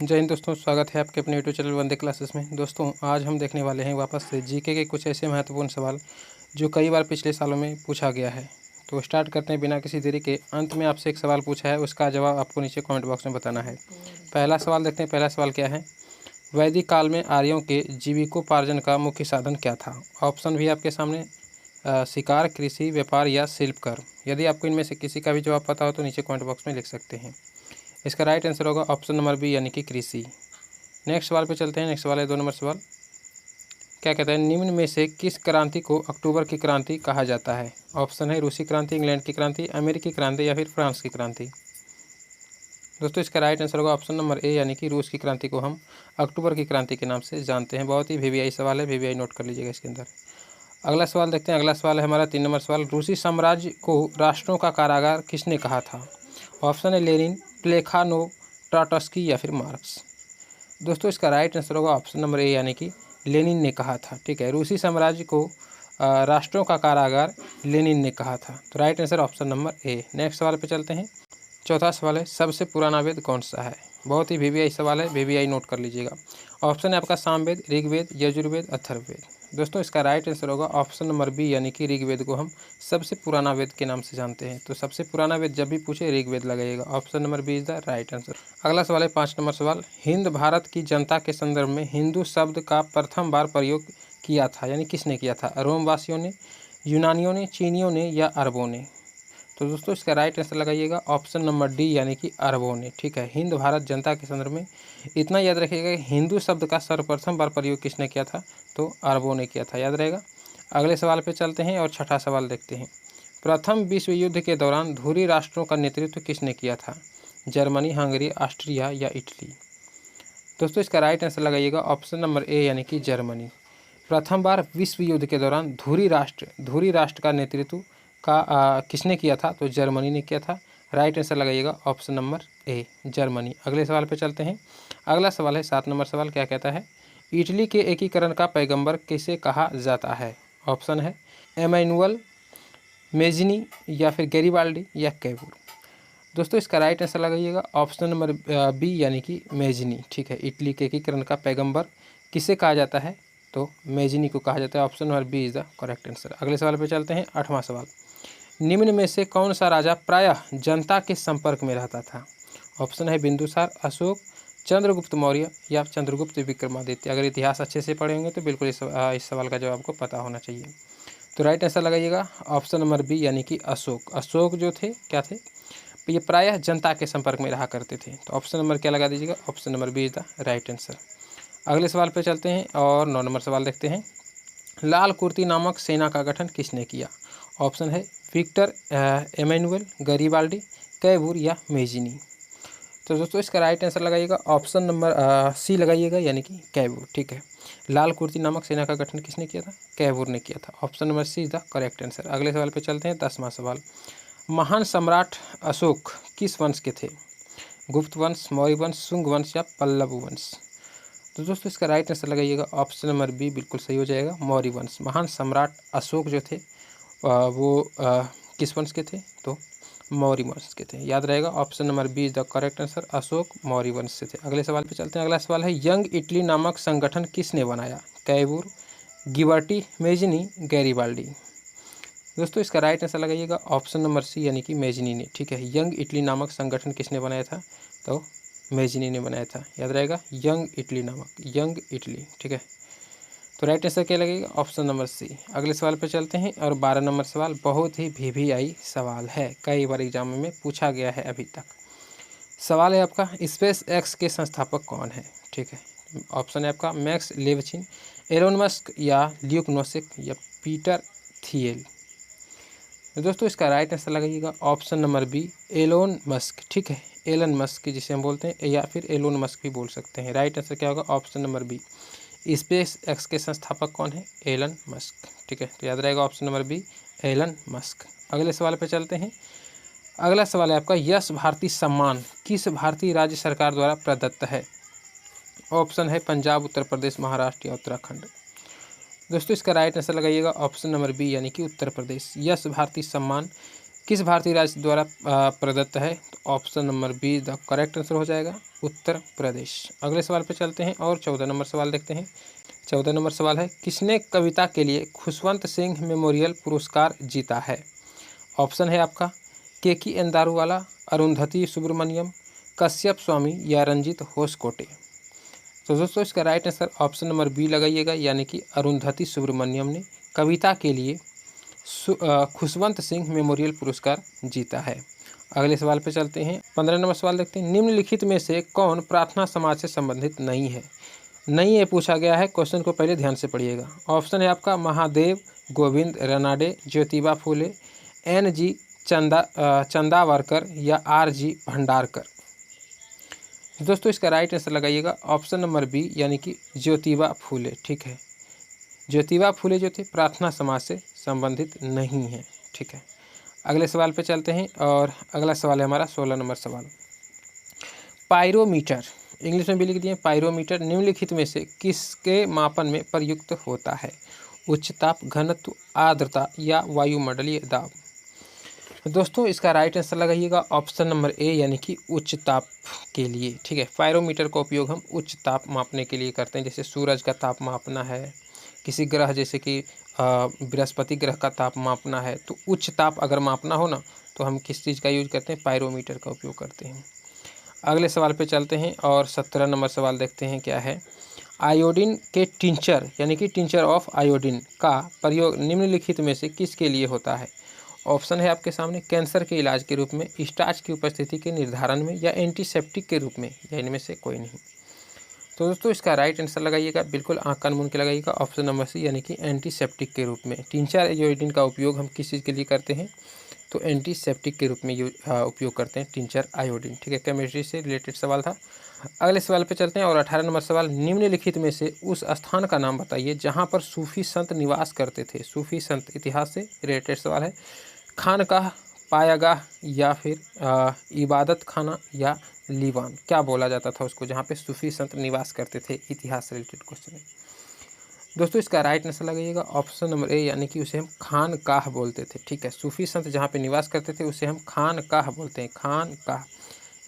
जय हिंद दोस्तों, स्वागत है आपके अपने यूट्यूब चैनल वंदे क्लासेस में। दोस्तों आज हम देखने वाले हैं वापस से जीके के कुछ ऐसे महत्वपूर्ण सवाल जो कई बार पिछले सालों में पूछा गया है। तो स्टार्ट करते हैं बिना किसी देरी के। अंत में आपसे एक सवाल पूछा है, उसका जवाब आपको नीचे कमेंट बॉक्स में बताना है। पहला सवाल देखते हैं। पहला सवाल क्या है? वैदिक काल में आर्यों के जीविकोपार्जन का मुख्य साधन क्या था? ऑप्शन भी आपके सामने शिकार, कृषि, व्यापार या शिल्पकर। यदि आपको इनमें से किसी का भी जवाब पता हो तो नीचे कमेंट बॉक्स में लिख सकते हैं। इसका राइट आंसर होगा ऑप्शन नंबर बी यानी कि कृषि। नेक्स्ट सवाल पे चलते हैं। नेक्स्ट सवाल है 2 नंबर सवाल। क्या कहता है? निम्न में से किस क्रांति को अक्टूबर की क्रांति कहा जाता है? ऑप्शन है रूसी क्रांति, इंग्लैंड की क्रांति, अमेरिकी क्रांति या फिर फ्रांस की क्रांति। दोस्तों इसका राइट आंसर होगा ऑप्शन नंबर ए यानी कि रूस की क्रांति को हम अक्टूबर की क्रांति के नाम से जानते हैं। बहुत ही वीवीआई सवाल है, वीवीआई नोट कर लीजिएगा इसके अंदर। अगला सवाल देखते हैं। अगला सवाल है हमारा 3 नंबर सवाल। रूसी साम्राज्य को राष्ट्रों का कारागार किसने कहा था? ऑप्शन है लेनिन, प्लेखानोव, ट्रॉट्स्की या फिर मार्क्स। दोस्तों इसका राइट आंसर होगा ऑप्शन नंबर ए यानी कि लेनिन ने कहा था। ठीक है, रूसी साम्राज्य को राष्ट्रों का कारागार लेनिन ने कहा था। तो right answer option number A. Next सवाल पे चलते हैं। चौथा सवाल है सबसे पुराना वेद कौन सा है? बहुत ही वीवीआई सवाल है, वीवीआई नोट कर लीजिएगा। ऑप्शन है आपका सामवेद, ऋग्वेद, यजुर्वेद, अथर्ववेद। दोस्तों इसका राइट आंसर होगा ऑप्शन नंबर बी यानी कि ऋग्वेद को हम सबसे पुराना वेद के नाम से जानते हैं। तो सबसे पुराना वेद जब भी पूछे ऋग्वेद लगाइएगा। Option number B is the right answer. अगला सवाल है 5 नंबर सवाल। हिंद भारत की जनता के संदर्भ में हिंदू शब्द का प्रथम बार प्रयोग किया था, यानी किसने किया था? रोमवासियों ने, यूनानियों ने, चीनियों ने या अरबों ने? तो दोस्तों इसका राइट आंसर लगाइएगा ऑप्शन नंबर डी यानी कि अरबों ने। ठीक है, हिंद भारत जनता के संदर्भ में इतना याद रखिएगा, हिंदू शब्द का सर्वप्रथम बार प्रयोग किसने किया था? तो अरबों ने किया था, याद रहेगा। अगले सवाल पे चलते हैं और छठा सवाल देखते हैं। प्रथम विश्व युद्ध के दौरान धुरी राष्ट्रों का नेतृत्व किसने किया था? जर्मनी, हंगरी, ऑस्ट्रिया या इटली? दोस्तों इसका राइट आंसर लगाइएगा ऑप्शन नंबर ए यानी कि जर्मनी। प्रथम बार विश्व युद्ध के दौरान धुरी राष्ट्र का नेतृत्व का किसने किया था? तो जर्मनी ने किया था। राइट आंसर लगाइएगा ऑप्शन नंबर ए जर्मनी। अगले सवाल पे चलते हैं। अगला सवाल है 7 नंबर सवाल। क्या कहता है? इटली के एकीकरण का पैगंबर किसे कहा जाता है? ऑप्शन है एमैनुअल, मेजिनी या फिर गैरिबाल्डी या कैवूर। दोस्तों इसका राइट आंसर लगाइएगा ऑप्शन नंबर बी यानी कि मेजिनी। ठीक है, इटली के एकीकरण का पैगंबर किसे कहा जाता है? तो मेजिनी को कहा जाता है। Option number B is the correct answer. अगले सवाल पे चलते हैं। 8वां सवाल। निम्न में से कौन सा राजा प्रायः जनता के संपर्क में रहता था? ऑप्शन है बिंदुसार, अशोक, चंद्रगुप्त मौर्य या चंद्रगुप्त विक्रमादित्य। अगर इतिहास अच्छे से पढ़े होंगे तो बिल्कुल इस सवाल का जवाब आपको पता होना चाहिए। तो राइट आंसर लगाइएगा ऑप्शन नंबर बी यानी कि अशोक। अशोक जो थे क्या थे? ये प्रायः जनता के संपर्क में रहा करते थे। तो ऑप्शन नंबर क्या लगा दीजिएगा? Option number B is the right answer. अगले सवाल पे चलते हैं और 9 नंबर सवाल देखते हैं। लाल कुर्ती नामक सेना का गठन किसने किया? ऑप्शन है विक्टर एमैनुअल, गरीबाल्डी, कैवूर या मेजिनी। तो दोस्तों इसका राइट आंसर लगाइएगा ऑप्शन नंबर सी लगाइएगा यानी कि कैवूर। ठीक है, लाल कुर्ती नामक सेना का गठन किसने किया था? कैवूर ने किया था। Option number C is the correct answer. अगले सवाल पे चलते हैं। 10वां सवाल। महान सम्राट अशोक किस वंश के थे? गुप्त वंश, मौर्य वंश, शुंग वंश या पल्लव वंश? तो दोस्तों इसका राइट आंसर लगाइएगा ऑप्शन नंबर बी, बिल्कुल सही हो जाएगा, मौर्य वंश। महान सम्राट अशोक जो थे वो किस वंश के थे? तो मौर्य वंश के थे, याद रहेगा। Option number B is the correct answer, Ashoka Maurya वंश से थे। अगले सवाल पे चलते हैं। अगला सवाल है यंग इटली नामक संगठन किसने बनाया? Cavour, Gioberti, Mazzini, Garibaldi. दोस्तों इसका राइट आंसर लगाइएगा ऑप्शन नंबर सी यानी कि मेजिनी ने। ठीक है, यंग इटली नामक संगठन किसने बनाया था? तो मेजिनी ने बनाया था, याद रहेगा, यंग इटली नामक, यंग इटली। ठीक है, तो राइट आंसर क्या लगेगा? Option number C. अगले सवाल पर चलते हैं और 12 नंबर सवाल बहुत ही वीवीआई सवाल है, कई बार एग्जाम में पूछा गया है अभी तक। सवाल है आपका स्पेस एक्स के संस्थापक कौन है? ठीक है, ऑप्शन है आपका मैक्स लेविचिन, एलोन मस्क या ल्यूक नोसिक या पीटर थियल। तो दोस्तों इसका राइट आंसर लगाइएगा option number B, Elon Musk. ठीक है, एलन मस्क जिसे हम बोलते हैं या फिर एलोन मस्क भी बोल सकते हैं। राइट आंसर क्या होगा? Option number B, SpaceX के संस्थापक कौन है? Elon Musk. ठीक है, तो याद रहेगा option number B, Elon Musk. अगले सवाल पर चलते हैं। अगला सवाल है आपका यश भारती सम्मान किस भारतीय राज्य सरकार द्वारा प्रदत्त है? ऑप्शन है पंजाब, उत्तर प्रदेश, महाराष्ट्र या उत्तराखंड। दोस्तों इसका राइट आंसर लगाइएगा ऑप्शन नंबर बी यानी कि उत्तर प्रदेश। यश भारती सम्मान किस भारतीय राज्य द्वारा प्रदत्त है? तो option number be the correct answer हो जाएगा, उत्तर प्रदेश। अगले सवाल पे चलते हैं और 14 नंबर सवाल देखते हैं। 14 नंबर सवाल है, किसने कविता के लिए खुशवंत सिंह मेमोरियल पुरस्कार जीता है? ऑप्शन है आपका केकी एन दारूवाला, अरुंधति सुब्रमण्यम, कश्यप स्वामी या रंजीत होसकोटे। तो दोस्तों इसका right answer option number B लगाइएगा, यानी कि अरुंधति सुब्रमण्यम ने कविता के लिए खुशवंत सिंह मेमोरियल पुरस्कार जीता है। अगले सवाल पे चलते हैं। 15 नंबर सवाल देखते हैं। निम्नलिखित में से कौन प्रार्थना समाज से संबंधित नहीं है? नहीं ये पूछा गया है, क्वेश्चन को पहले ध्यान से पढ़िएगा। ऑप्शन है आपका महादेव गोविंद रानडे, ज्योतिबा फूले, NG चंदावरकर या RG भंडारकर। दोस्तों इसका राइट आंसर लगाइएगा ऑप्शन नंबर बी, यानी कि ज्योतिबा फूले। ठीक है, ज्योतिबा फूले जो थे प्रार्थना समाज से संबंधित नहीं है। ठीक है, अगले सवाल पे चलते हैं और अगला सवाल है हमारा 16 नंबर सवाल। पायरोमीटर, इंग्लिश में भी लिख दिए, पायरोमीटर निम्नलिखित में से किसके मापन में प्रयुक्त होता है? उच्च ताप, घनत्व, आर्द्रता या वायुमंडलीय दाब। दोस्तों इसका राइट आंसर लगाइएगा ऑप्शन नंबर ए, यानी कि उच्च ताप के लिए। ठीक है, पायरोमीटर का उपयोग हम उच्च ताप मापने के लिए करते हैं, जैसे सूरज का ताप मापना है, किसी ग्रह जैसे कि बृहस्पति ग्रह का ताप मापना है, तो उच्च ताप अगर मापना हो ना तो हम किस चीज़ का यूज करते हैं? पायरोमीटर का उपयोग करते हैं। अगले सवाल पे चलते हैं और 17 नंबर सवाल देखते हैं क्या है। आयोडीन के टिंचर, यानी कि टिंचर ऑफ आयोडीन का प्रयोग निम्नलिखित में से किसके लिए होता है? ऑप्शन है आपके सामने कैंसर के इलाज के रूप में, स्टार्च की उपस्थिति के निर्धारण में या एंटीसेप्टिक के रूप में, या इनमें से कोई नहीं। तो दोस्तों इसका राइट आंसर लगाइएगा, बिल्कुल आँख कान मूंद के लगाइएगा, ऑप्शन नंबर सी, यानी कि एंटीसेप्टिक के रूप में। टिंचर आयोडीन का उपयोग हम किस चीज़ के लिए करते हैं? तो एंटीसेप्टिक के रूप में उपयोग करते हैं टिंचर आयोडीन। ठीक है, केमिस्ट्री से रिलेटेड सवाल था। अगले सवाल पे चलते हैं और 18 नंबर सवाल। निम्नलिखित में से उस स्थान का नाम बताइए जहाँ पर सूफी संत निवास करते थे। सूफी संत, इतिहास से रिलेटेड सवाल है। खानकाह, पायागाह या फिर इबादत खाना या लीवान, क्या बोला जाता था उसको जहाँ पे सूफी संत निवास करते थे? इतिहास से रिलेटेड क्वेश्चन है। दोस्तों इसका राइट आंसर लगाइएगा ऑप्शन नंबर ए, यानी कि उसे हम खानकाह बोलते थे। ठीक है, सूफी संत जहाँ पे निवास करते थे उसे हम खानकाह बोलते हैं, खानकाह,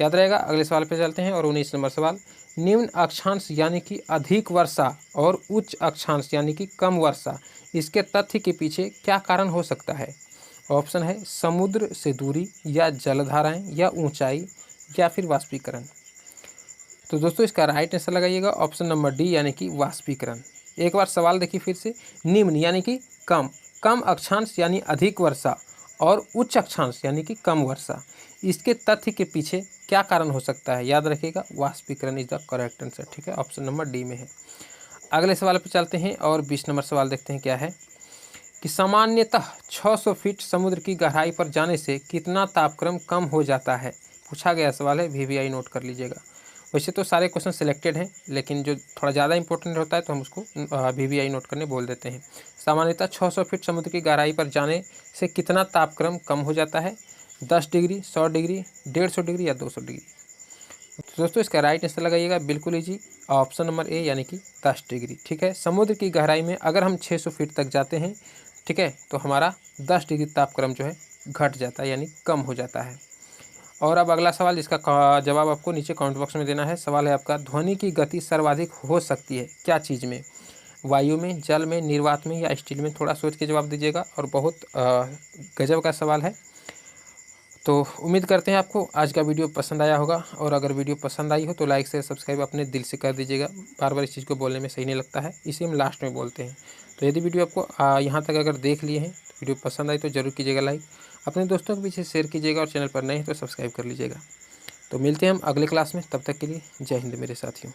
याद रहेगा। अगले सवाल पे चलते हैं और 19 नंबर सवाल। निम्न अक्षांश यानी कि अधिक वर्षा और उच्च अक्षांश यानी कि कम वर्षा, इसके तथ्य के पीछे क्या कारण हो सकता है? ऑप्शन है समुद्र से दूरी या जलधाराएं या ऊंचाई या फिर वाष्पीकरण। तो दोस्तों इसका राइट आंसर लगाइएगा ऑप्शन नंबर डी, यानी कि वाष्पीकरण। एक बार सवाल देखिए फिर से। निम्न यानी कि कम, कम अक्षांश यानी अधिक वर्षा और उच्च अक्षांश यानी कि कम वर्षा, इसके तथ्य के पीछे क्या कारण हो सकता है? याद रखिएगा वाष्पीकरण इज द करेक्ट आंसर। ठीक है, ऑप्शन नंबर डी में है। अगले सवाल पर चलते हैं और 20 नंबर सवाल देखते हैं क्या है कि सामान्यतः 600 फीट समुद्र की गहराई पर जाने से कितना तापक्रम कम हो जाता है? पूछा गया सवाल है, VVI नोट कर लीजिएगा। वैसे तो सारे क्वेश्चन सिलेक्टेड हैं, लेकिन जो थोड़ा ज़्यादा इंपॉर्टेंट होता है तो हम उसको VVI नोट करने बोल देते हैं। सामान्यतः 600 फीट समुद्र की गहराई पर जाने से कितना तापक्रम कम हो जाता है? 10 डिग्री, 100 डिग्री, 150 डिग्री या 200 डिग्री। तो दोस्तों इसका राइट आंसर लगाइएगा, बिल्कुल इजी, ऑप्शन नंबर ए, यानी कि 10 डिग्री। ठीक है, समुद्र की गहराई में अगर हम 600 फीट तक जाते हैं, ठीक है, तो हमारा 10 डिग्री तापक्रम जो है घट जाता है, यानी कम हो जाता है। और अब अगला सवाल, जिसका जवाब आपको नीचे कमेंट बॉक्स में देना है। सवाल है आपका, ध्वनि की गति सर्वाधिक हो सकती है क्या चीज़ में? वायु में, जल में, निर्वात में या स्टील में? थोड़ा सोच के जवाब दीजिएगा और बहुत गजब का सवाल है। तो उम्मीद करते हैं आपको आज का वीडियो पसंद आया होगा, और अगर वीडियो पसंद आई हो तो लाइक शेयर सब्सक्राइब अपने दिल से कर दीजिएगा। बार बार इस चीज़ को बोलने में सही नहीं लगता है, इसे हम लास्ट में बोलते हैं। तो यदि वीडियो आपको यहाँ तक अगर देख लिए हैं तो वीडियो पसंद आई तो ज़रूर कीजिएगा लाइक, अपने दोस्तों के पीछे शेयर कीजिएगा और चैनल पर नए हैं तो सब्सक्राइब कर लीजिएगा। तो मिलते हैं हम अगले क्लास में, तब तक के लिए जय हिंद मेरे साथियों।